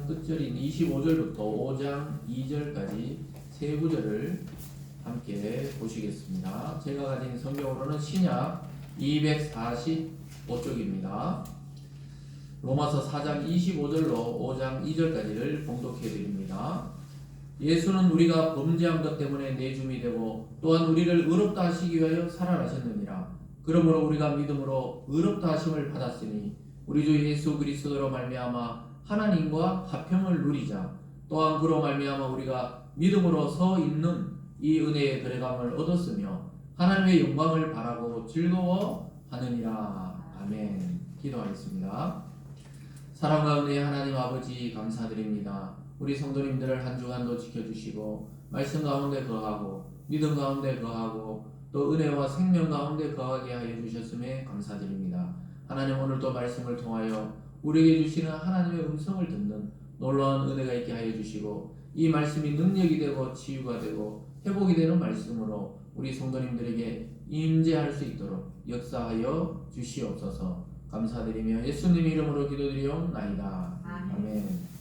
끝절인 25절부터 5장 2절까지 세 구절을 함께 보시겠습니다. 제가 가진 성경으로는 신약 245쪽입니다. 로마서 4장 25절로 5장 2절까지를 봉독해 드립니다. 예수는 우리가 범죄한 것 때문에 내줌이 되고 또한 우리를 의롭다 하시기 위하여 살아나셨느니라. 그러므로 우리가 믿음으로 의롭다 하심을 받았으니 우리 주 예수 그리스도로 말미암아 하나님과 화평을 누리자. 또한 그로 말미암아 우리가 믿음으로 서 있는 이 은혜의 들어감을 얻었으며 하나님의 영광을 바라고 즐거워하느니라. 아멘. 기도하겠습니다. 사랑과 은혜의 하나님 아버지 감사드립니다. 우리 성도님들을 한 주간도 지켜주시고 말씀 가운데 거하고 믿음 가운데 거하고 또 은혜와 생명 가운데 거하게 하여 주셨음에 감사드립니다. 하나님, 오늘도 말씀을 통하여 우리에게 주시는 하나님의 음성을 듣는 놀라운 은혜가 있게 하여 주시고 이 말씀이 능력이 되고 치유가 되고 회복이 되는 말씀으로 우리 성도님들에게 임재할 수 있도록 역사하여 주시옵소서. 감사드리며 예수님 이름으로 기도드리옵나이다. 아멘.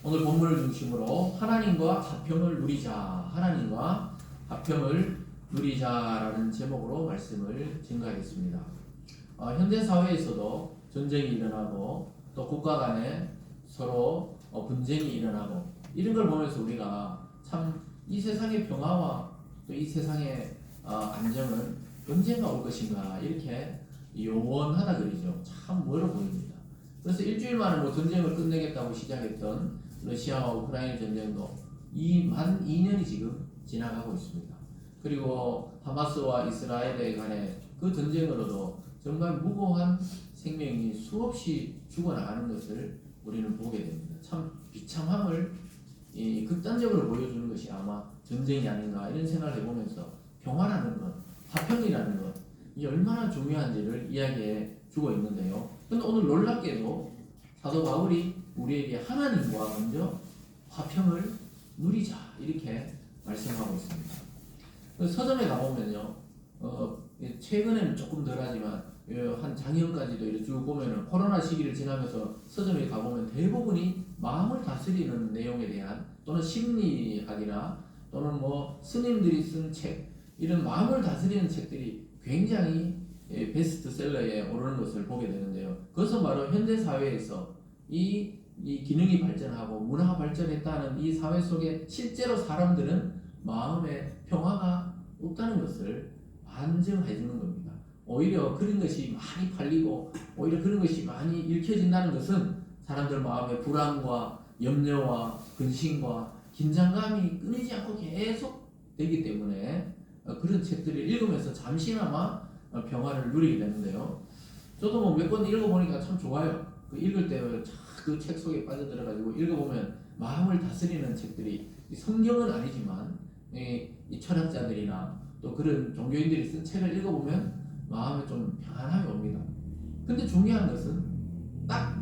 오늘 본문을 중심으로 하나님과 화평을 누리자, 하나님과 화평을 누리자라는 제목으로 말씀을 증거하겠습니다. 현대 사회에서도 전쟁이 일어나고 또 국가 간에 서로 분쟁이 일어나고 이런 걸 보면서 우리가 참 이 세상의 평화와 또 이 세상의 안정은 언젠가 올 것인가 이렇게 요원하다 그러죠. 참 멀어 보입니다. 그래서 일주일 만에 전쟁을 끝내겠다고 시작했던 러시아와 우크라이나 전쟁도 만 2년이 지금 지나가고 있습니다. 그리고 하마스와 이스라엘에 간의 그 전쟁으로도 정말 무고한 생명이 수없이 죽어나가는 것을 우리는 보게 됩니다. 참 비참함을 극단적으로 보여주는 것이 아마 전쟁이 아닌가 이런 생각을 해보면서 평화라는 것, 화평이라는 것, 이 얼마나 중요한지를 이야기해 주고 있는데요. 그런데 오늘 놀랍게도 사도 바울이 우리에게 하나님과 먼저 화평을 누리자 이렇게 말씀하고 있습니다. 서점에 가보면요, 최근에는 조금 덜하지만 한 작년까지도 이렇게 쭉 보면은 코로나 시기를 지나면서 서점에 가보면 대부분이 마음을 다스리는 내용에 대한 또는 심리학이나 또는 스님들이 쓴 책, 이런 마음을 다스리는 책들이 굉장히 베스트셀러에 오르는 것을 보게 되는데요. 그것은 바로 현대 사회에서 이 기능이 발전하고 문화가 발전했다는 이 사회 속에 실제로 사람들은 마음의 평화가 없다는 것을 반증해 주는 겁니다. 오히려 그런 것이 많이 팔리고 오히려 그런 것이 많이 읽혀진다는 것은 사람들 마음의 불안과 염려와 근심과 긴장감이 끊이지 않고 계속 되기 때문에 그런 책들을 읽으면서 잠시나마 평화를 누리게 되는데요. 저도 몇 권 읽어보니까 참 좋아요. 그 읽을 때 그 책 속에 빠져들어가지고 읽어보면 마음을 다스리는 책들이 성경은 아니지만 이 철학자들이나 또 그런 종교인들이 쓴 책을 읽어보면 마음에 좀 평안함이 옵니다. 근데 중요한 것은 딱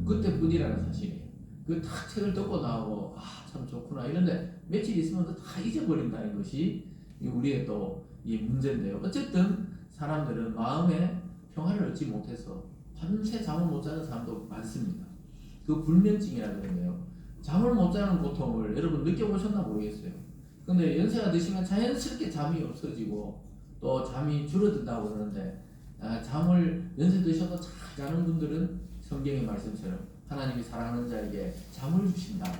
그때뿐이라는 사실이에요. 그 딱 책을 듣고 나오고 참 좋구나 이런데 며칠 있으면 다 잊어버린다는 것이 우리의 또 이 문제인데요. 어쨌든 사람들은 마음에 평화를 얻지 못해서 밤새 잠을 못 자는 사람도 많습니다. 그 불면증이라 그러는데요. 잠을 못 자는 고통을 여러분 느껴보셨나 모르겠어요. 근데 연세가 드시면 자연스럽게 잠이 없어지고 또 잠이 줄어든다고 그러는데 잠을 연세 드셔도 잘 자는 분들은 성경의 말씀처럼 하나님이 사랑하는 자에게 잠을 주신다.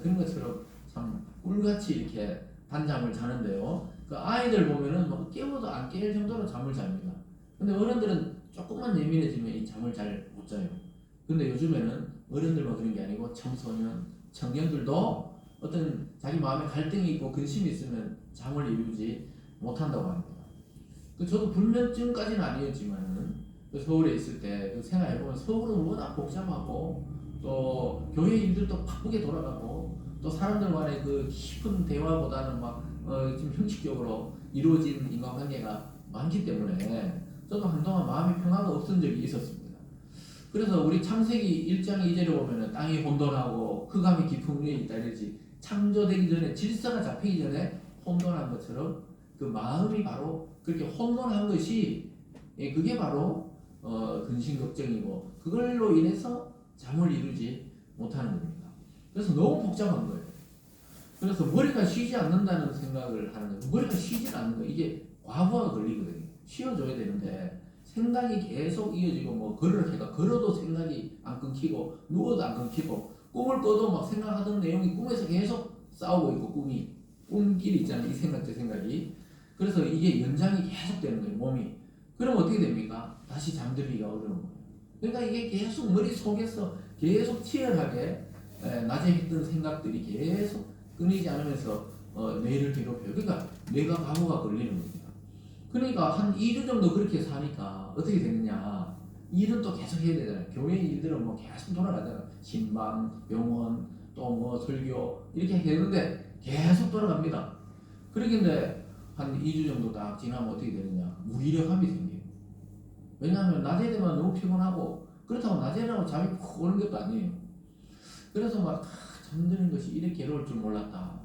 그런 것처럼 참 꿀같이 이렇게 단잠을 자는데요. 그 아이들 보면은 깨워도 안 깰 정도로 잠을 잡니다. 근데 어른들은 조금만 예민해지면 이 잠을 잘 못 자요. 근데 요즘에는 어른들만 그런 게 아니고 청소년, 청년들도 어떤 자기 마음에 갈등이 있고 근심이 있으면 잠을 이루지 못한다고 합니다. 저도 불면증까지는 아니었지만은 서울에 있을 때 생활해보면 서울은 워낙 복잡하고 또 교회 일들도 바쁘게 돌아가고 또 사람들 간의 그 깊은 대화보다는 좀 형식적으로 이루어진 인간관계가 많기 때문에 저도 한동안 마음의 평화가 없은 적이 있었습니다. 그래서 우리 창세기 1장 2절에 보면은 땅이 혼돈하고 흑암이 깊은 위에 있다 이러지, 창조되기 전에 질서가 잡히기 전에 혼돈한 것처럼 그 마음이 바로 그렇게 혼돈한 것이 그게 바로 근심 걱정이고 그걸로 인해서 잠을 이루지 못하는 그래서 너무 복잡한 거예요. 그래서 머리가 쉬지 않는다는 생각을 하는 거예요. 머리가 쉬지 않는 거예요. 이게 과부하가 걸리거든요. 쉬어줘야 되는데 생각이 계속 이어지고 뭐 걸으니까 걸어도 생각이 안 끊기고 누워도 안 끊기고 꿈을 꿔도 막 생각하던 내용이 꿈에서 계속 싸우고 있고 꿈끼리 있잖아요. 이 생각 저 생각이. 그래서 이게 연장이 계속 되는 거예요. 몸이. 그럼 어떻게 됩니까? 다시 잠들기가 어려운 거예요. 그러니까 이게 계속 머릿속에서 계속 치열하게 낮에 했던 생각들이 계속 끊이지 않으면서 뇌를 괴롭혀요. 그러니까 뇌가 과부가 걸리는 겁니다. 그러니까 한 2주 정도 그렇게 사니까 어떻게 되느냐. 일은 또 계속 해야 되잖아요. 교회 일들은 뭐 계속 돌아가잖아요. 신방, 병원, 또 뭐 설교 이렇게 되는데 계속 돌아갑니다. 그러긴데 한 2주 정도 딱 지나면 어떻게 되느냐. 무기력함이 생겨요. 왜냐하면 낮에 되면 너무 피곤하고 그렇다고 낮에라고 잠이 푹 오는 것도 아니에요. 그래서 막 잠드는 것이 이렇게 괴로울 줄 몰랐다.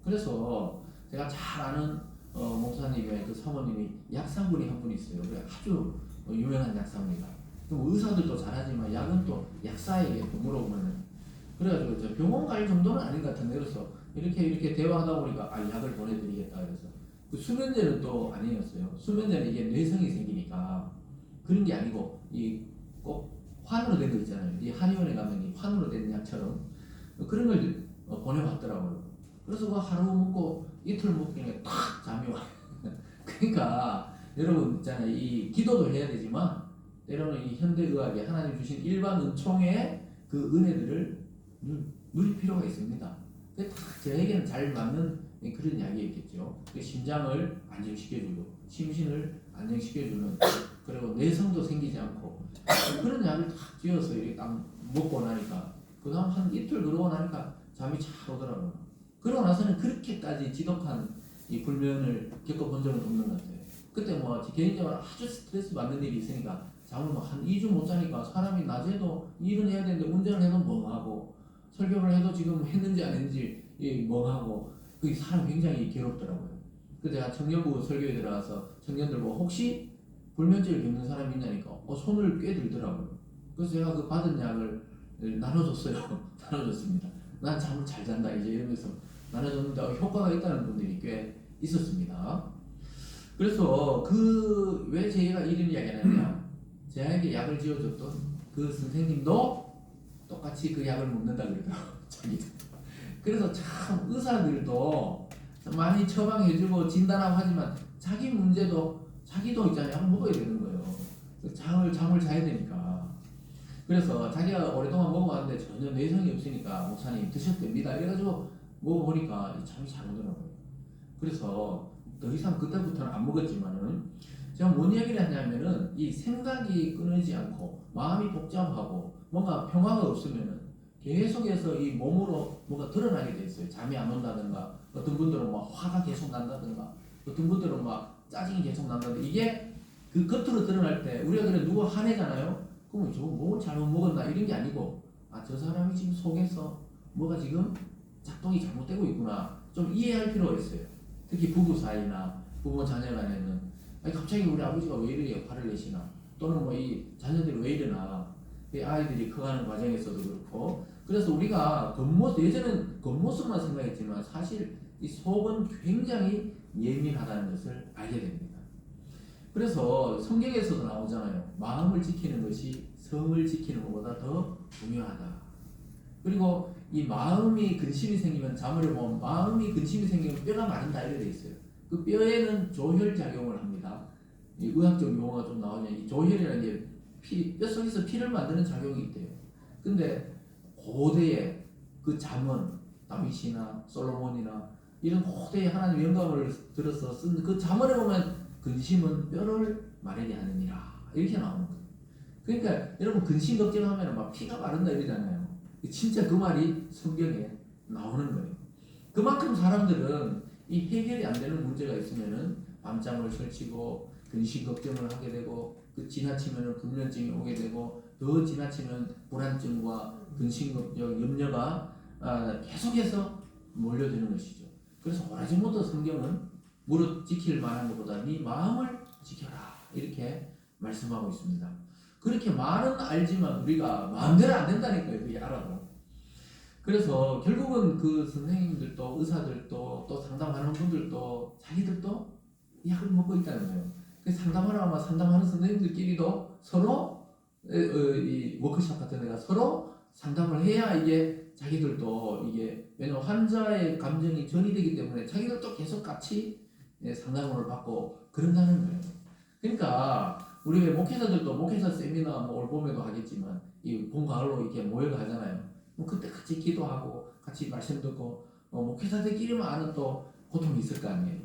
그래서 제가 잘 아는 목사님의 그 사모님이 약사분이 한 분 있어요. 아주 유명한 약사입니다. 그럼 의사들도 잘하지만 약은 또 약사에게 또 물어보면 그래가지고 저 병원 갈 정도는 아닌 것 같은데 그래서 이렇게 대화하다 보니까 약을 보내드리겠다 그래서 그 수면제는 또 아니었어요. 수면제는 이게 뇌성이 생기니까 그런 게 아니고 이 꼭 환으로 된 거 있잖아요. 이 한의원에 가면 이 환으로 된 약처럼 그런 걸 보내봤더라고요. 그래서 그 하루 먹고 이틀 먹기에 탁 잠이 와. 그러니까 여러분 있잖아요. 이 기도도 해야 되지만 때로는 이 현대의학에 하나님 주신 일반 은총의 그 은혜들을 누릴 필요가 있습니다. 딱 저에게는 잘 맞는 그런 약이었겠죠. 심장을 안정시켜주고 심신을 안정시켜주는 그리고 내성도 생기지 않고 그런 약을 딱 쥐어서 이렇게 딱 먹고 나니까 그 다음 한 이틀 그러고 나니까 잠이 잘 오더라고요. 그러고 나서는 그렇게까지 지독한 이 불면을 겪어본 적은 없는 것 같아요. 그때 뭐 개인적으로 아주 스트레스 받는 일이 있으니까 잠을 막 한 2주 못 자니까 사람이 낮에도 일은 해야 되는데 운전을 해도 멍하고 설교를 해도 지금 했는지 안 했는지 멍하고 그 사람 굉장히 괴롭더라고요. 그래서 제가 청년부 설교에 들어가서 청년들 뭐 혹시 불면증을 겪는 사람이 있냐니까 손을 꽤 들더라고요. 그래서 제가 그 받은 약을 나눠줬어요. 나눠줬습니다. 난 잠을 잘 잔다 이제 이러면서 나눠줬는데 효과가 있다는 분들이 꽤 있었습니다. 그래서 그 왜 제가 이런 이야기 하느냐 제에게 약을 지어줬던 그 선생님도 똑같이 그 약을 먹는다 그러더라고요. 자기도. 그래서 참 의사들도 많이 처방해주고 진단하고 하지만 자기 문제도 자기도 있잖아요. 약을 먹어야 되는 거예요. 잠을 자야 되니까. 그래서 자기가 오랫동안 먹어왔는데 전혀 내성이 없으니까 목사님 드셔도 됩니다. 이래가지고 먹어보니까 잠이 잘 오더라고요. 그래서 더 이상 그때부터는 안 먹었지만은 제가 뭔 얘기를 하냐면은 이 생각이 끊이지 않고 마음이 복잡하고 뭔가 평화가 없으면은 계속해서 이 몸으로 뭔가 드러나게 돼 있어요. 잠이 안 온다든가 어떤 분들은 막 화가 계속 난다든가 어떤 분들은 막 짜증이 계속 난다든가 이게 그 겉으로 드러날 때 우리가 그래 누구 화내잖아요. 그러면 저거 뭘 잘못 먹었나 이런 게 아니고 저 사람이 지금 속에서 뭐가 지금 작동이 잘못되고 있구나 좀 이해할 필요가 있어요. 특히 부부 사이나 부모 자녀 간에는 갑자기 우리 아버지가 왜 이렇게 화를 내시나 또는 뭐 이 자녀들이 왜 이러나 아이들이 커가는 과정에서도 그렇고 그래서 우리가 예전엔 겉모습만 생각했지만 사실 이 속은 굉장히 예민하다는 것을 알게 됩니다. 그래서 성경에서도 나오잖아요. 마음을 지키는 것이 성을 지키는 것보다 더 중요하다. 그리고 이 마음이 근심이 생기면 잠을 보면 마음이 근심이 생기면 뼈가 마른다 이렇게 돼 있어요. 그 뼈에는 조혈 작용을 합니다. 이 의학적 용어가 좀 나오냐 이 조혈이라는 게 뼛속에서 피를 만드는 작용이 있대요. 근데 고대에 그 잠언 다윗이나 솔로몬이나 이런 고대에 하나님 영감을 들어서 쓴 그 잠언에 보면 근심은 뼈를 마르게 하느니라 이렇게 나오는 거예요. 그러니까 여러분 근심 걱정하면 막 피가 마른다 이러잖아요. 진짜 그 말이 성경에 나오는 거예요. 그만큼 사람들은 이 해결이 안 되는 문제가 있으면은 밤잠을 설치고 근심 걱정을 하게 되고 그 지나치면 불면증이 오게 되고 더 지나치면 불안증과 근심 걱정 염려가 계속해서 몰려드는 것이죠. 그래서 오래전부터 성경은 무릇 지킬 만한 것보다 네 마음을 지켜라 이렇게 말씀하고 있습니다. 그렇게 말은 알지만 우리가 마음대로 안 된다니까요. 그게 알아도. 그래서 결국은 그 선생님들도 의사들도 또 상담하는 분들도 자기들도 약을 먹고 있다는 거예요. 그 상담하는 선생님들끼리도 서로 이 워크숍 같은 데가 서로 상담을 해야 이게 자기들도 이게 왜냐면 환자의 감정이 전이되기 때문에 자기들도 계속 같이 상담을 받고 그런다는 거예요. 그러니까 우리 목회자들도 목회자 세미나 뭐 올 봄에도 하겠지만 이 봄 가을로 이렇게 모여가 하잖아요. 뭐 그때 같이 기도하고 같이 말씀 듣고 목회자들끼리만 아는 또 고통이 있을 거 아니에요.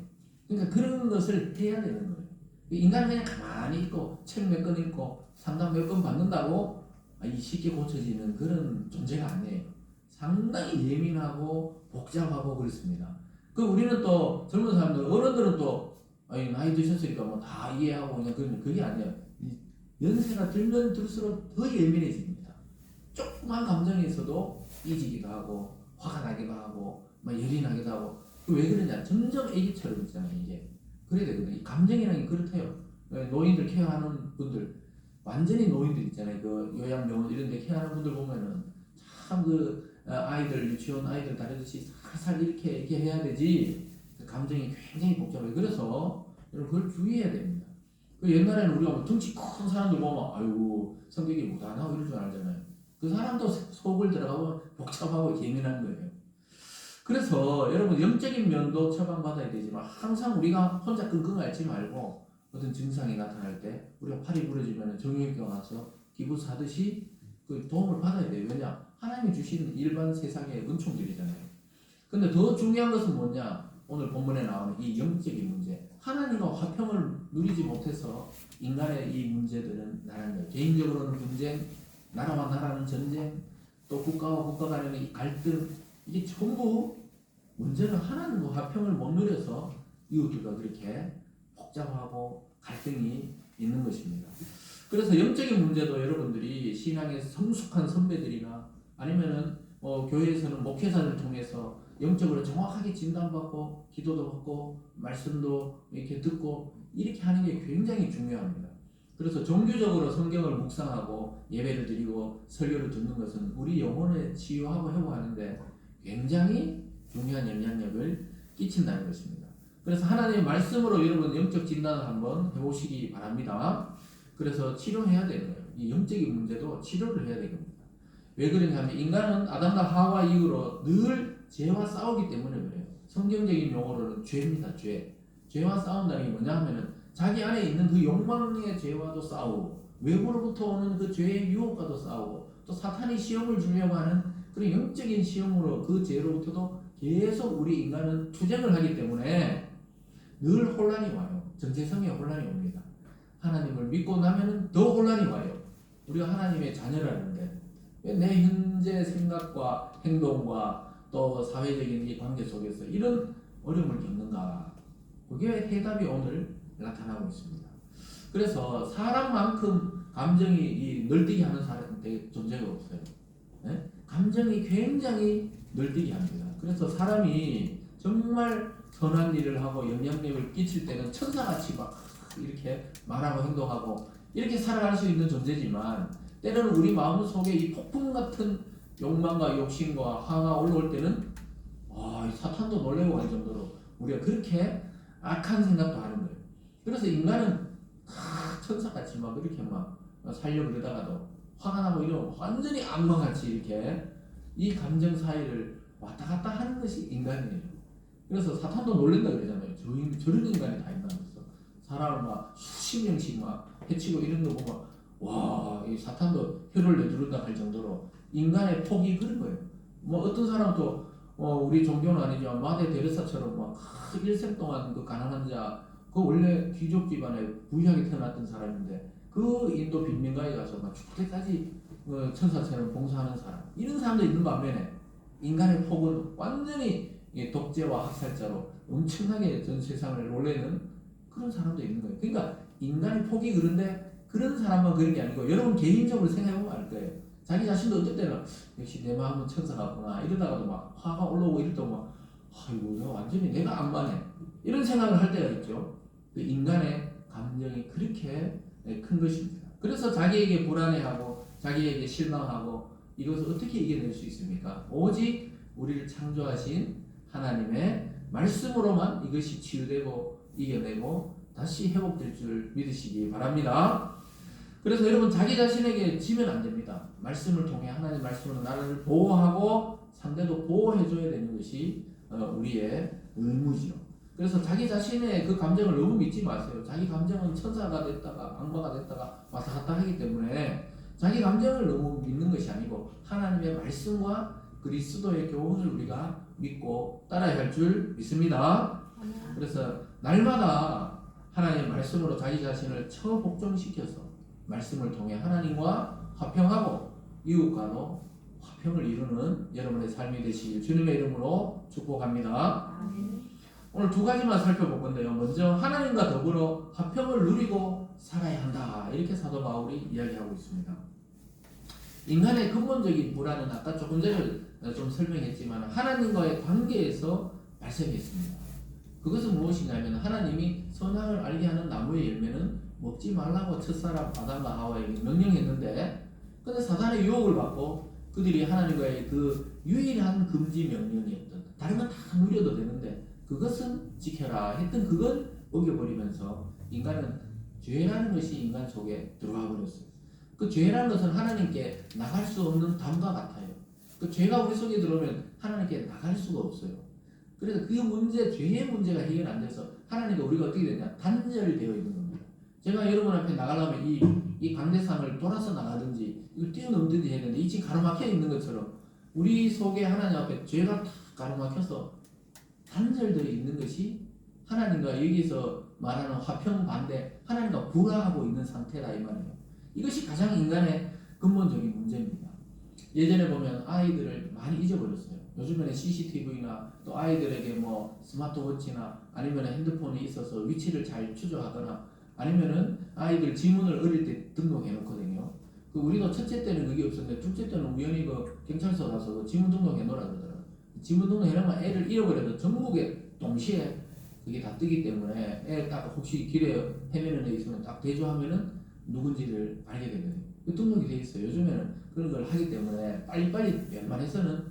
그러니까 그런 것을 해야 되는 거예요. 인간은 그냥 가만히 있고 책 몇 권 읽고 상담 몇 권 받는다고 이 쉽게 고쳐지는 그런 존재가 아니에요. 상당히 예민하고 복잡하고 그렇습니다. 그 우리는 또 젊은 사람들, 어른들은 또 나이 드셨으니까 뭐 다 이해하고 그냥 그러는 그게 아니에요. 연세가 들면 들수록 더 예민해집니다. 조그만 감정에 있어도 삐지기도 하고 화가 나기도 하고 막 열이 나기도 하고 왜 그러냐 점점 애기처럼 있잖아요. 이게 그래야 되거든요. 이 감정이라는 게 그렇대요. 노인들 케어하는 분들 완전히 노인들 있잖아요. 그 요양병원 이런 데 케어하는 분들 보면은 참 그 아이들 유치원 아이들 다루듯이 살살 이렇게 해야 되지 그 감정이 굉장히 복잡해요. 그래서 여러분 그걸 주의해야 됩니다. 그 옛날에는 우리가 뭐 덩치 큰 사람들 보면 아이고 성격이 못하나 이럴 줄 알잖아요. 그 사람도 속을 들어가면 복잡하고 예민한 거예요. 그래서 여러분 영적인 면도 처방받아야 되지만 항상 우리가 혼자 끙끙 앓지 말고 어떤 증상이 나타날 때 우리가 팔이 부러지면 정형외과 가서 기부 사듯이 그 도움을 받아야 돼요. 왜냐? 하나님이 주시는 일반 세상의 은총들이잖아요. 근데 더 중요한 것은 뭐냐? 오늘 본문에 나오는 이 영적인 문제. 하나님과 화평을 누리지 못해서 인간의 이 문제들은 나라는 거예요. 개인적으로는 분쟁, 나라와 나라는 전쟁, 또 국가와 국가 간의 이 갈등, 이게 전부 문제는 하나님과 화평을 못 누려서 이웃들과 그렇게 복잡하고 갈등이 있는 것입니다. 그래서 영적인 문제도 여러분들이 신앙의 성숙한 선배들이나 아니면은 교회에서는 목회자를 통해서 영적으로 정확하게 진단받고 기도도 받고 말씀도 이렇게 듣고 이렇게 하는 게 굉장히 중요합니다. 그래서 정규적으로 성경을 묵상하고 예배를 드리고 설교를 듣는 것은 우리 영혼에 치유하고 회복하는데 굉장히 중요한 영향력을 끼친다는 것입니다. 그래서 하나님의 말씀으로 여러분 영적 진단을 한번 해보시기 바랍니다. 그래서 치료해야 되는 거예요. 이 영적인 문제도 치료를 해야 되는 겁니다. 왜 그러냐면 인간은 아담과 하와 이후로 늘 죄와 싸우기 때문에 그래요. 성경적인 용어로는 죄입니다. 죄와 싸운다는 게 뭐냐 하면은 자기 안에 있는 그 욕망의 죄와도 싸우고 외부로부터 오는 그 죄의 유혹과도 싸우고 또 사탄이 시험을 주려고 하는 그런 영적인 시험으로 그 죄로부터도 계속 우리 인간은 투쟁을 하기 때문에 늘 혼란이 와요. 정체성에 혼란이 옵니다. 하나님을 믿고 나면은 더 혼란이 와요. 우리가 하나님의 자녀라는데 왜 내 현재 생각과 행동과 또 사회적인 이 관계 속에서 이런 어려움을 겪는가? 그게 해답이 오늘 나타나고 있습니다. 그래서 사람만큼 감정이 널뛰게 하는 사람한테 존재가 없어요. 네? 감정이 굉장히 널뛰게 합니다. 그래서 사람이 정말 선한 일을 하고 영향력을 끼칠 때는 천사같이 막 이렇게 말하고 행동하고 이렇게 살아갈 수 있는 존재지만 때로는 우리 마음속에 이 폭풍 같은 욕망과 욕심과 화가 올라올 때는 사탄도 놀래고 할 정도로 우리가 그렇게 악한 생각도 하는 거예요. 그래서 인간은 천사같이 막 이렇게 막 살려고 그러다가도 화가 나고 이러면 완전히 악마같이 이렇게 이 감정 사이를 왔다 갔다 하는 것이 인간이에요. 그래서 사탄도 놀란다 그러잖아요. 저런 인간이 다 있나 그래서 사람을 막 수십 명씩 막 해치고 이런 거 보면 와, 이 사탄도 혀를 내두른다 할 정도로 인간의 폭이 그런 거예요. 뭐 어떤 사람도 우리 종교는 아니지만 마대 데레사처럼 막 일생 동안 그 가난한 자, 그 원래 귀족 집안에 부유하게 태어났던 사람인데 그 인도 빈민가에 가서 막 죽을 때까지 천사처럼 봉사하는 사람, 이런 사람도 있는 반면에 인간의 폭은 완전히 독재와 학살자로 엄청나게 전 세상을 놀래는 그런 사람도 있는 거예요. 그러니까 인간의 폭이 그런데 그런 사람만 그런 게 아니고 여러분 개인적으로 생각해보면 알 거예요. 자기 자신도 어떨 때는 역시 내 마음은 천사 같구나 이러다가도 막 화가 올라오고 이럴 때 막 아이고 완전히 내가 악마네 이런 생각을 할 때가 있죠. 그 인간의 감정이 그렇게 큰 것입니다. 그래서 자기에게 불안해하고 자기에게 실망하고 이것을 어떻게 이겨낼 수 있습니까? 오직 우리를 창조하신 하나님의 말씀으로만 이것이 치유되고 이겨내고 다시 회복될 줄 믿으시기 바랍니다. 그래서 여러분 자기 자신에게 지면 안 됩니다. 말씀을 통해 하나님의 말씀으로 나를 보호하고 상대도 보호해줘야 되는 것이 우리의 의무지요. 그래서 자기 자신의 그 감정을 너무 믿지 마세요. 자기 감정은 천사가 됐다가 악마가 됐다가 왔다 갔다 하기 때문에 자기 감정을 너무 믿는 것이 아니고 하나님의 말씀과 그리스도의 교훈을 우리가 믿고 따라야 할 줄 믿습니다. 그래서 날마다 하나님의 말씀으로 자기 자신을 처복종시켜서 말씀을 통해 하나님과 화평하고 이웃과도 화평을 이루는 여러분의 삶이 되시길 주님의 이름으로 축복합니다. 오늘 두 가지만 살펴볼 건데요. 먼저 하나님과 더불어 화평을 누리고 살아야 한다. 이렇게 사도 바울이 이야기하고 있습니다. 인간의 근본적인 불안은 아까 조금 전에 좀 설명했지만 하나님과의 관계에서 발생했습니다. 그것은 무엇이냐면 하나님이 선악을 알게 하는 나무의 열매는 먹지 말라고 첫사람 아담과 하와에게 명령했는데 근데 사단의 유혹을 받고 그들이 하나님과의 그 유일한 금지 명령이었던 다른 건 다 누려도 되는데 그것은 지켜라 했던 그걸 어겨버리면서 인간은 죄라는 것이 인간 속에 들어가 버렸어요. 그 죄라는 것은 하나님께 나갈 수 없는 담과 같아요. 그 죄가 우리 속에 들어오면 하나님께 나갈 수가 없어요. 그래서 그 문제, 죄의 문제가 해결 안 돼서 하나님과 우리가 어떻게 되냐? 단절되어 있는 겁니다. 제가 여러분 앞에 나가려면 이 강대상을 돌아서 나가든지 이걸 뛰어넘든지 해야 되는데 이 지금 가로막혀 있는 것처럼 우리 속에 하나님 앞에 죄가 다 가로막혀서 단절되어 있는 것이 하나님과 여기서 말하는 화평 반대 하나님과 불화하고 있는 상태다 이 말이에요. 이것이 가장 인간의 근본적인 문제입니다. 예전에 보면 아이들을 많이 잊어버렸어요. 요즘에는 CCTV나 또 아이들에게 뭐 스마트워치나 아니면 핸드폰이 있어서 위치를 잘 추적하거나 아니면은 아이들 지문을 어릴 때 등록해 놓거든요. 그 우리도 첫째 때는 그게 없었는데 둘째 때는 우연히 그 경찰서 가서 그 지문 등록해 놓으라 그러더라고요. 지문 등록해놓으면 애를 잃어버려도 전국에 동시에 그게 다 뜨기 때문에 애 딱 혹시 길에 헤매는 애 있으면 딱 대조하면은 누군지를 알게 되거든요. 그 등록이 돼 있어요. 요즘에는 그런 걸 하기 때문에 빨리빨리 웬만해서는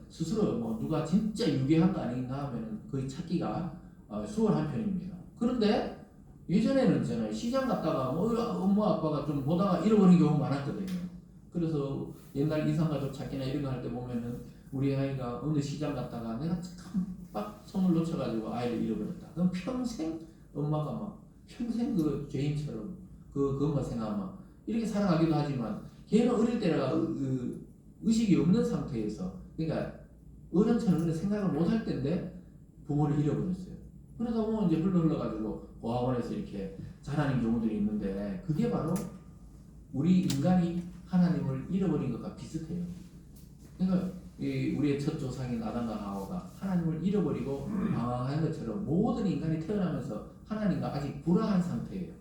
스스로 뭐 누가 진짜 유괴한 거 아닌가 하면은 거의 찾기가 수월한 편입니다. 그런데 예전에는 있잖아요. 시장 갔다가 뭐 엄마 아빠가 좀 보다가 잃어버린 경우가 많았거든요. 그래서 옛날 이상가족 찾기나 이런 거 할 때 보면은 우리 아이가 어느 시장 갔다가 내가 깜빡 손을 놓쳐가지고 아이를 잃어버렸다. 그럼 평생 엄마가 막 평생 그 죄인처럼 그것만 생각하면 이렇게 살아가기도 하지만 걔는 어릴 때가 의식이 없는 상태에서 그러니까 어른처럼 생각을 못 할 때인데 부모를 잃어버렸어요. 그러다 보면 이제 흘러가지고 고아원에서 이렇게 자라는 경우들이 있는데 그게 바로 우리 인간이 하나님을 잃어버린 것과 비슷해요. 그러니까 우리의 첫 조상인 아담과 하와가 하나님을 잃어버리고 방황한 것처럼 모든 인간이 태어나면서 하나님과 아직 불화한 상태예요.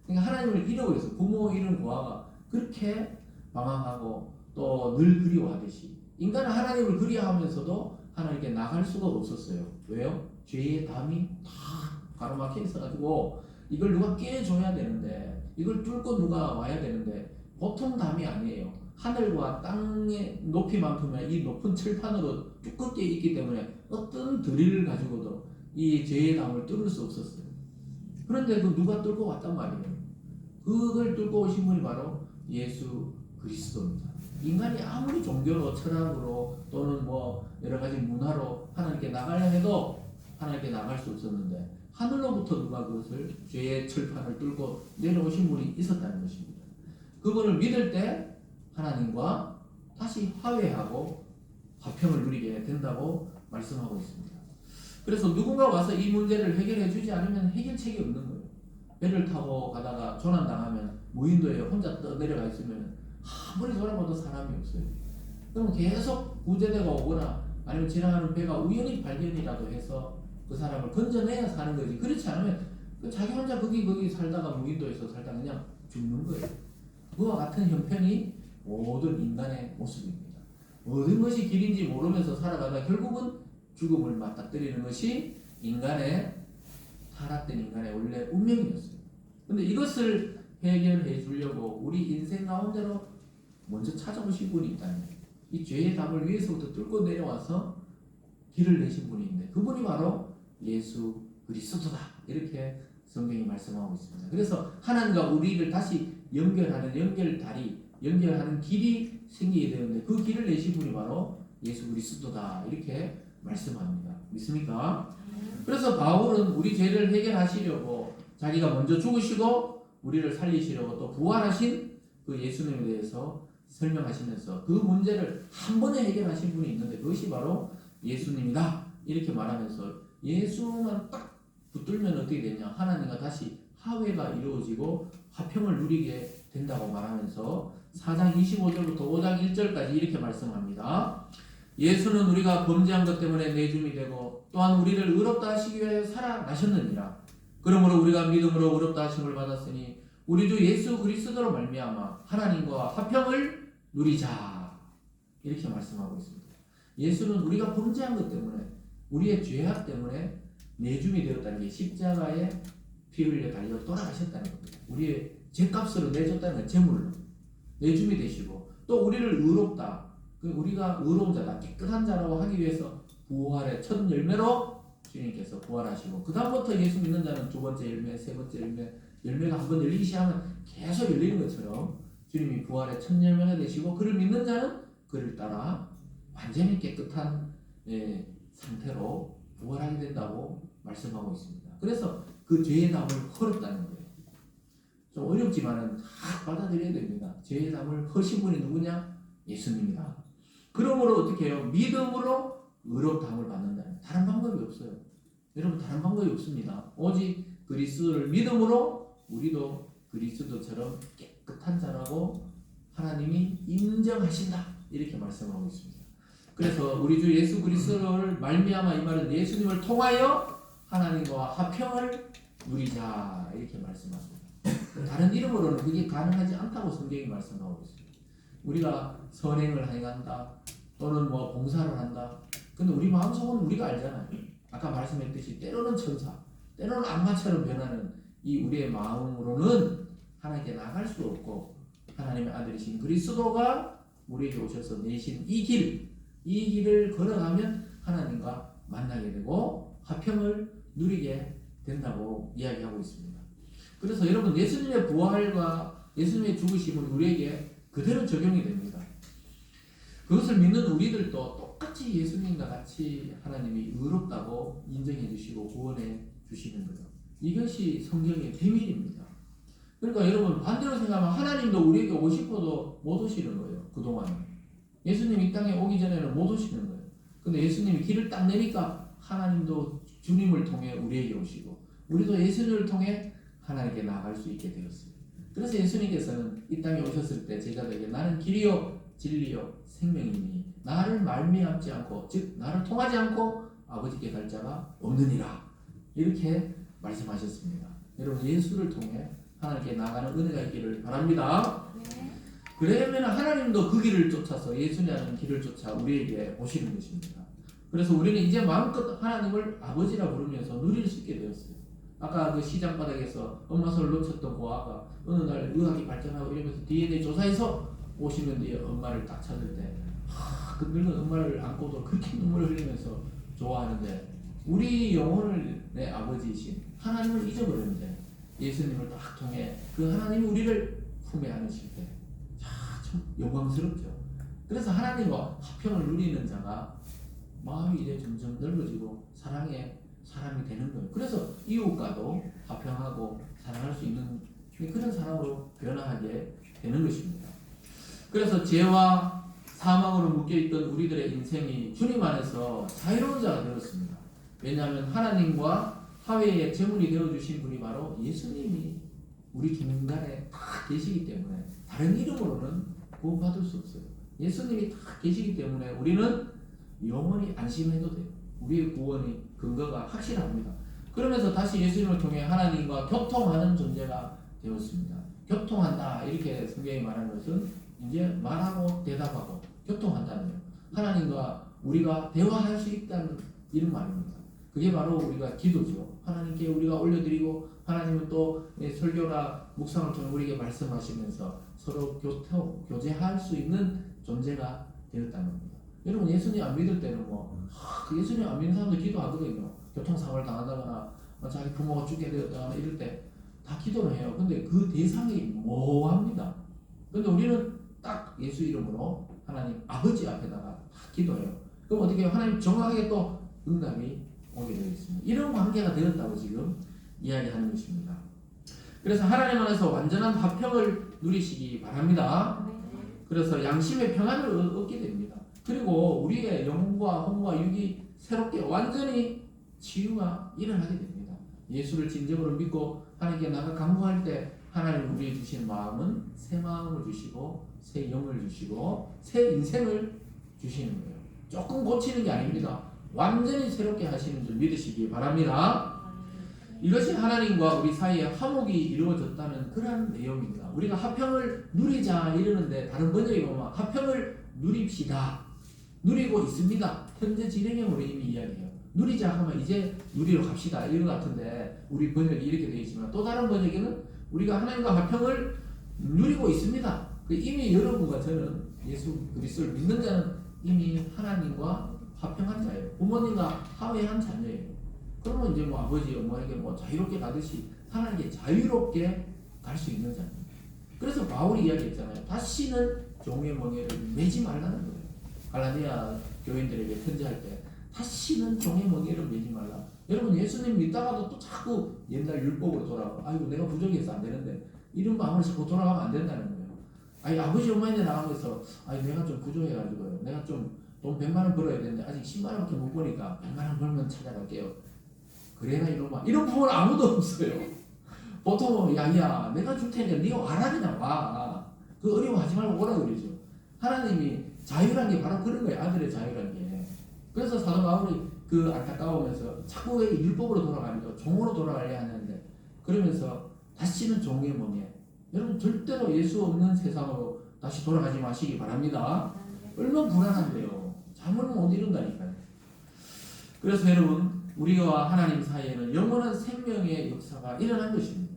그러니까 하나님을 잃어버려서 부모 잃은 고아가 그렇게 방황하고 또 늘 그리워하듯이 인간은 하나님을 그리워하면서도 하나님께 나갈 수가 없었어요. 왜요? 죄의 담이 다 가로막혀 있어가지고 이걸 누가 깨줘야 되는데 이걸 뚫고 누가 와야 되는데 보통 담이 아니에요. 하늘과 땅의 높이만큼의 이 높은 철판으로 두껍게 있기 때문에 어떤 드릴을 가지고도 이 죄의 담을 뚫을 수 없었어요. 그런데 그 누가 뚫고 왔단 말이에요. 그걸 뚫고 오신 분이 바로 예수 그리스도입니다. 인간이 아무리 종교로 철학으로 또는 뭐 여러 가지 문화로 하나님께 나가려 해도 하나님께 나갈 수 없었는데 하늘로부터 누가 그것을 죄의 철판을 뚫고 내려오신 분이 있었다는 것입니다. 그분을 믿을 때 하나님과 다시 화해하고 화평을 누리게 된다고 말씀하고 있습니다. 그래서 누군가 와서 이 문제를 해결해 주지 않으면 해결책이 없는 거예요. 배를 타고 가다가 조난당하면 무인도에 혼자 떠내려가 있으면 아무리 돌아봐도 사람이 없어요. 그럼 계속 구제대가 오거나 아니면 지나가는 배가 우연히 발견이라도 해서 그 사람을 건져내야 사는 거지. 그렇지 않으면 자기 혼자 거기 살다가 무인도에서 살다가 그냥 죽는 거예요. 그와 같은 형편이 모든 인간의 모습입니다. 모든 것이 길인지 모르면서 살아가다 결국은 죽음을 맞닥뜨리는 것이 타락된 인간의 원래 운명이었어요. 근데 이것을 해결해 주려고 우리 인생 가운데로 먼저 찾아오신 분이 있다는 거예요. 이 죄의 답을 위에서부터 뚫고 내려와서 길을 내신 분이 있는데 그분이 바로 예수 그리스도다. 이렇게 성경이 말씀하고 있습니다. 그래서 하나님과 우리를 다시 연결하는 연결다리, 연결하는 길이 생기게 되는데 그 길을 내신 분이 바로 예수 그리스도다. 이렇게 말씀합니다. 믿습니까? 그래서 바울은 우리 죄를 해결하시려고 자기가 먼저 죽으시고 우리를 살리시려고 또 부활하신 그 예수님에 대해서 설명하시면서 그 문제를 한 번에 해결하신 분이 있는데 그것이 바로 예수님이다. 이렇게 말하면서 예수만 딱 붙들면 어떻게 되냐? 하나님과 다시 화해가 이루어지고 화평을 누리게 된다고 말하면서 4장 25절부터 5장 1절까지 이렇게 말씀합니다. 예수는 우리가 범죄한 것 때문에 내줌이 되고 또한 우리를 의롭다 하시기 위하여 살아나셨느니라. 그러므로 우리가 믿음으로 의롭다 하심을 받았으니 우리 주 예수 그리스도로 말미암아 하나님과 화평을 누리자. 이렇게 말씀하고 있습니다. 예수는 우리가 범죄한 것 때문에 우리의 죄악 때문에 내줌이 되었다는 게 십자가에 피 흘려 달려 돌아가셨다는 겁니다. 우리의 죄값으로 내줬다는 건 제물로 내줌이 되시고 또 우리를 의롭다. 우리가 의로운 자다, 깨끗한 자라고 하기 위해서 부활의 첫 열매로 주님께서 부활하시고 그 다음부터 예수 믿는 자는 두 번째 열매, 세 번째 열매, 열매가 한 번 열리기 시작하면 계속 열리는 것처럼 주님이 부활의 첫 열매가 되시고 그를 믿는 자는 그를 따라 완전히 깨끗한 상태로 부활하게 된다고 말씀하고 있습니다. 그래서 그 죄의 담을 헐었다는 거예요. 좀 어렵지만은 다 받아들여야 됩니다. 죄의 담을 허신 분이 누구냐? 예수님이다. 그러므로 어떻게 해요? 믿음으로 의롭다함을 받는다는 다른 방법이 없어요. 여러분 다른 방법이 없습니다. 오직 그리스도를 믿음으로 우리도 그리스도처럼 깨끗한 자라고 하나님이 인정하신다. 이렇게 말씀하고 있습니다. 그래서 우리 주 예수 그리스도를 말미암아 이 말은 예수님을 통하여 하나님과 화평을 누리자. 이렇게 말씀합니다. 다른 이름으로는 그게 가능하지 않다고 성경이 말씀하고 있습니다. 우리가 선행을 행한다 또는 뭐 봉사를 한다. 근데 우리 마음속은 우리가 알잖아요. 아까 말씀했듯이 때로는 천사, 때로는 악마처럼 변하는 이 우리의 마음으로는 하나님께 나갈 수 없고 하나님의 아들이신 그리스도가 우리에게 오셔서 내신 이 길을 걸어가면 하나님과 만나게 되고 화평을 누리게 된다고 이야기하고 있습니다. 그래서 여러분 예수님의 부활과 예수님의 죽으심은 우리에게 그대로 적용이 됩니다. 그것을 믿는 우리들도 똑같이 예수님과 같이 하나님이 의롭다고 인정해 주시고 구원해 주시는 거죠. 이것이 성경의 비밀입니다. 그러니까 여러분 반대로 생각하면 하나님도 우리에게 오고 싶어도 못 오시는 거예요. 그동안 예수님 이 땅에 오기 전에는 못 오시는 거예요. 근데 예수님이 길을 딱 내니까 하나님도 주님을 통해 우리에게 오시고 우리도 예수님을 통해 하나님께 나아갈 수 있게 되었어요. 그래서 예수님께서는 이 땅에 오셨을 때 제자들에게 나는 길이요 진리요 생명이니 나를 말미암지 않고 즉 나를 통하지 않고 아버지께 갈 자가 없느니라. 이렇게 말씀하셨습니다. 여러분 예수를 통해 하나님께 나가는 은혜가 있기를 바랍니다. 네. 그러면 하나님도 그 길을 쫓아서 예수님의 길을 쫓아 우리에게 오시는 것입니다. 그래서 우리는 이제 마음껏 하나님을 아버지라 부르면서 누릴 수 있게 되었어요. 아까 그 시장 바닥에서 엄마 손을 놓쳤던 그 아가 어느 날 의학이 발전하고 이러면서 DNA 조사해서 오시는 뒤에 엄마를 딱 찾을 때 그 늙은 엄마를 안고도 그렇게 눈물을 흘리면서 좋아하는데 우리 영혼을 내 아버지이신 하나님을 잊어버렸는데 예수님을 딱 통해 그 하나님이 우리를 품에 안으실 때 참 영광스럽죠. 그래서 하나님과 화평을 누리는 자가 마음이 이제 점점 넓어지고 사랑의 사람이 되는 거예요. 그래서 이웃과도 화평하고 사랑할 수 있는 그런 사람으로 변화하게 되는 것입니다. 그래서 죄와 사망으로 묶여있던 우리들의 인생이 주님 안에서 자유로운 자가 되었습니다. 왜냐하면 하나님과 화해의 제물이 되어주신 분이 바로 예수님이 우리 중간에 다 계시기 때문에 다른 이름으로는 구원받을 수 없어요. 예수님이 다 계시기 때문에 우리는 영원히 안심해도 돼요. 우리의 구원의 근거가 확실합니다. 그러면서 다시 예수님을 통해 하나님과 교통하는 존재가 되었습니다. 교통한다 이렇게 성경이 말하는 것은 이제 말하고 대답하고 교통한다는 거예요. 하나님과 우리가 대화할 수 있다는 이런 말입니다. 그게 바로 우리가 기도죠. 하나님께 우리가 올려드리고 하나님은 또 설교나 묵상을 통해 우리에게 말씀하시면서 서로 교제할 수 있는 존재가 되었다는 겁니다. 여러분 예수님 안 믿을 때는 그 예수님 안 믿는 사람들 기도하거든요. 교통사고를 당하다거나 자기 부모가 죽게 되었다거나 이럴 때 다 기도를 해요. 근데 그 대상이 모호합니다. 근데 우리는 딱 예수 이름으로 하나님 아버지 앞에다가 다 기도해요. 그럼 어떻게 해요? 하나님 정확하게 또 응답이 오게 되어 있습니다. 이런 관계가 되었다고 지금 이야기하는 것입니다. 그래서 하나님 안에서 완전한 화평을 누리시기 바랍니다. 그래서 양심의 평안을 얻게 됩니다. 그리고 우리의 영과 혼과 육이 새롭게 완전히 치유가 일어나게 됩니다. 예수를 진정으로 믿고 하나님께 나가 간구할 때 하나님 우리에게 주신 마음은 새 마음을 주시고 새 영을 주시고 새 인생을 주시는 거예요. 조금 고치는 게 아닙니다. 완전히 새롭게 하시는 줄 믿으시기 바랍니다. 이것이 하나님과 우리 사이에 화목이 이루어졌다는 그런 내용입니다. 우리가 화평을 누리자 이러는데 다른 번역에 보면 화평을 누립시다. 누리고 있습니다. 현재 진행형으로 이미 이야기해요. 누리자 하면 이제 누리러 갑시다 이런 것 같은데 우리 번역이 이렇게 되어 있지만 또 다른 번역에는 우리가 하나님과 화평을 누리고 있습니다. 이미 여러분과 저는 예수 그리스도를 믿는 자는 이미 하나님과 화평한 자예요. 부모님과 화해한 자녀예요. 그러면 이제 아버지 어머니에게 자유롭게 가듯이 하나님께 자유롭게 갈 수 있는 자입니다. 그래서 바울이 이야기했잖아요. 다시는 종의 멍에를 매지 말라는 거예요. 갈라디아 교인들에게 편지할 때 다시는 종의 멍에를 매지 말라. 여러분 예수님 믿다가도 또 자꾸 옛날 율법으로 돌아가. 아이고 내가 부족해서 안 되는데 이런 마음을 자꾸 돌아가면 안 된다는 거예요. 아니 아버지 엄마한테 나가면서 아니 내가 좀 부족해가지고요. 내가 좀 돈 100만 원 벌어야 되는데 아직 10만 원밖에 못 버니까 100만 원 벌면 찾아갈게요. 그래나 이런 부모는 아무도 없어요. 보통은 야야 내가 줄 테니까 네가 와라 그냥 와. 그 어려워하지 말고 오라 그러죠. 하나님이 자유란 게 바로 그런 거예요. 아들의 자유란 게. 그래서 사도 바울이 그 안타까우면서 자꾸 왜 율법으로 돌아가니까 종으로 돌아가려 하는데 그러면서 다시는 종의 멍에 여러분 절대로 예수 없는 세상으로 다시 돌아가지 마시기 바랍니다. 얼마나 불안한데요. 잠을 못 이룬다니까요. 그래서 여러분 우리와 하나님 사이에는 영원한 생명의 역사가 일어난 것입니다.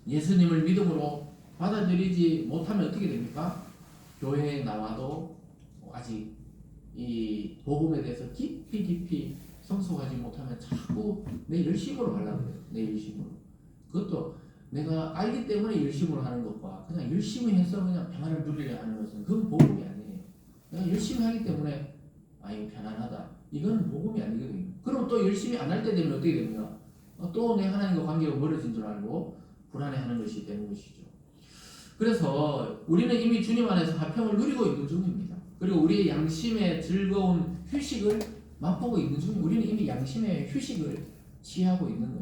예수님을 믿음으로 받아들이지 못하면 어떻게 됩니까? 교회에 나와도 아직 이 복음에 대해서 깊이 성숙하지 못하면 자꾸 내 열심으로 하려고 해요. 내 열심으로. 그것도 내가 알기 때문에 열심으로 하는 것과 그냥 열심히 해서 그냥 평안을 누리려 하는 것은 그건 복음이 아니에요. 내가 열심히 하기 때문에 이거 편안하다. 이건 복음이 아니거든요. 그럼 또 열심히 안 할 때 되면 어떻게 됩니까? 또 내 하나님과 관계가 멀어진 줄 알고 불안해하는 것이 되는 것이죠. 그래서 우리는 이미 주님 안에서 화평을 누리고 있는 중입니다. 그리고 우리의 양심의 즐거운 휴식을 맛보고 있는 중입니다. 우리는 이미 양심의 휴식을 취하고 있는 거예요.